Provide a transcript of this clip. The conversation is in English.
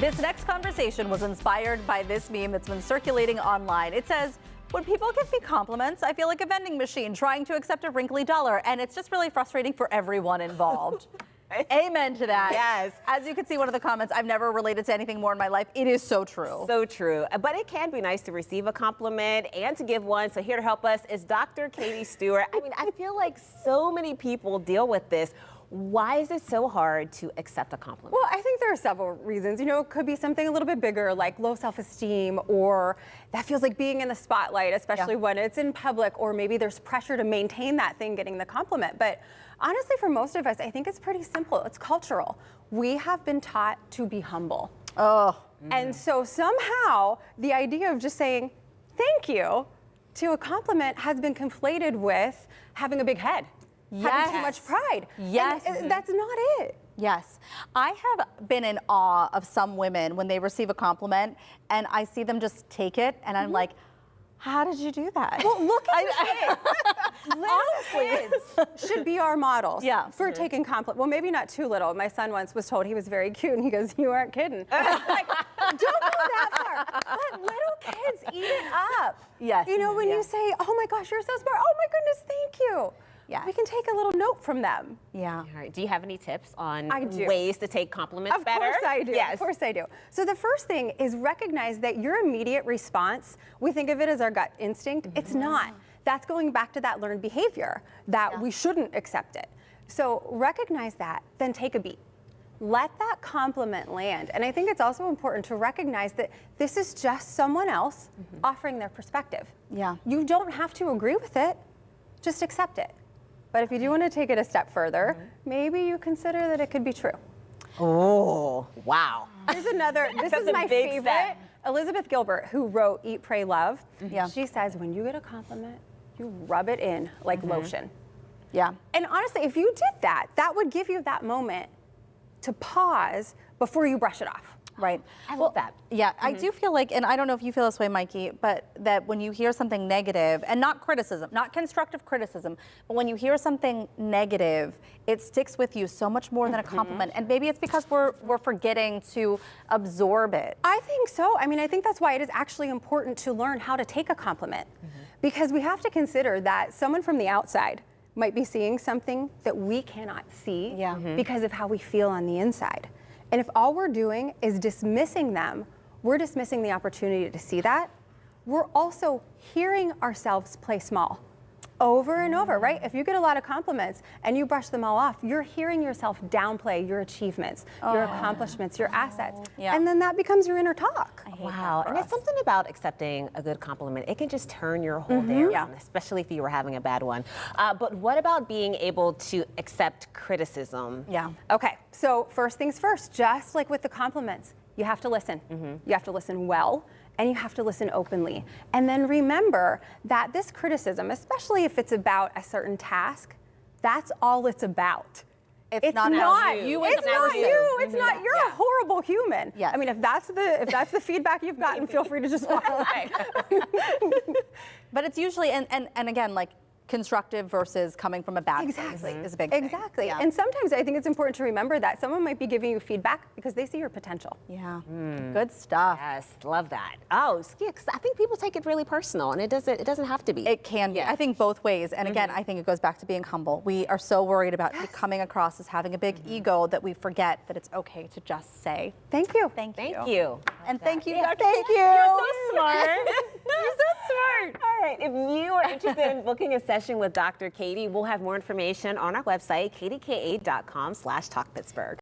This next conversation was inspired by this meme that's been circulating online. It says, when people give me compliments, I feel like a vending machine trying to accept a wrinkly dollar, and it's just really frustrating for everyone involved. Amen to that. Yes. As you can see, one of the comments, I've never related to anything more in my life. It is so true. So true. But it can be nice to receive a compliment and to give one. So here to help us is Dr. Katie Stewart. I mean, I feel like so many people deal with this. Why is it so hard to accept a compliment? Well, I think there are several reasons. You know, it could be something a little bit bigger, like low self-esteem, or that feels like being in the spotlight, especially when it's in public, or maybe there's pressure to maintain that thing, getting the compliment. But honestly, for most of us, I think it's pretty simple. It's cultural. We have been taught to be humble. Oh. And so somehow the idea of just saying thank you to a compliment has been conflated with having a big head. Having too much pride. Yes. And that's not it. Yes. I have been in awe of some women when they receive a compliment and I see them just take it and I'm like, how did you do that? Well, look at kids. Little kids should be our models for taking compliments. Well, maybe not too little. My son once was told he was very cute and he goes, you aren't kidding. Like, don't go that far. But little kids eat it up. Yes. You know, when you say, oh my gosh, you're so smart. Oh my goodness, thank you. Yeah. We can take a little note from them. Yeah. All right. Do you have any tips on do. ways to take compliments better? Of course I do. Yes. Of course I do. So the first thing is recognize that your immediate response, we think of it as our gut instinct. It's not. That's going back to that learned behavior that we shouldn't accept it. So recognize that, then take a beat. Let that compliment land. And I think it's also important to recognize that this is just someone else offering their perspective. Yeah. You don't have to agree with it, just accept it. But if you do want to take it a step further, maybe you consider that it could be true. Oh, wow. Here's another, this That's is a my big favorite. step. Elizabeth Gilbert, who wrote Eat, Pray, Love, Yeah. she says when you get a compliment, you rub it in like lotion. Yeah. And honestly, if you did that, that would give you that moment to pause before you brush it off. Right. I love that. Yeah, I do feel like, and I don't know if you feel this way, Mikey, but that when you hear something negative, and not criticism, not constructive criticism, but when you hear something negative, it sticks with you so much more than a compliment. And maybe it's because we're forgetting to absorb it. I think so. I mean, I think that's why it is actually important to learn how to take a compliment. Because we have to consider that someone from the outside might be seeing something that we cannot see because of how we feel on the inside. And if all we're doing is dismissing them, we're dismissing the opportunity to see that. We're also hearing ourselves play small over and over, right? If you get a lot of compliments and you brush them all off, you're hearing yourself downplay your achievements, your accomplishments, your assets. And then that becomes your inner talk. Wow. And it's something about accepting a good compliment. It can just turn your whole day around, especially if you were having a bad one. But what about being able to accept criticism? Yeah. Okay, so first things first, just like with the compliments, you have to listen. You have to listen well, and you have to listen openly. And then remember that this criticism, especially if it's about a certain task, that's all it's about. It's not you. It's not you. It's not. You're a horrible human. Yes. I mean, if that's the feedback you've gotten, feel free to just walk away. But it's usually, and again, like, constructive versus coming from a bad place is a big thing. Exactly. And sometimes I think it's important to remember that someone might be giving you feedback because they see your potential. Yeah. Good stuff. Yes, love that. Oh, yeah, 'cause I think people take it really personal, and it doesn't have to be. It can be. I think both ways. And again, I think it goes back to being humble. We are so worried about coming across as having a big ego that we forget that it's okay to just say, Thank you. thank you. Thank you. And thank you, Yeah, Dr. thank Katie. you. You're so smart. You're so smart. All right, if you are interested in booking a session with Dr. Katie, we'll have more information on our website, kdka.com/talkpittsburgh.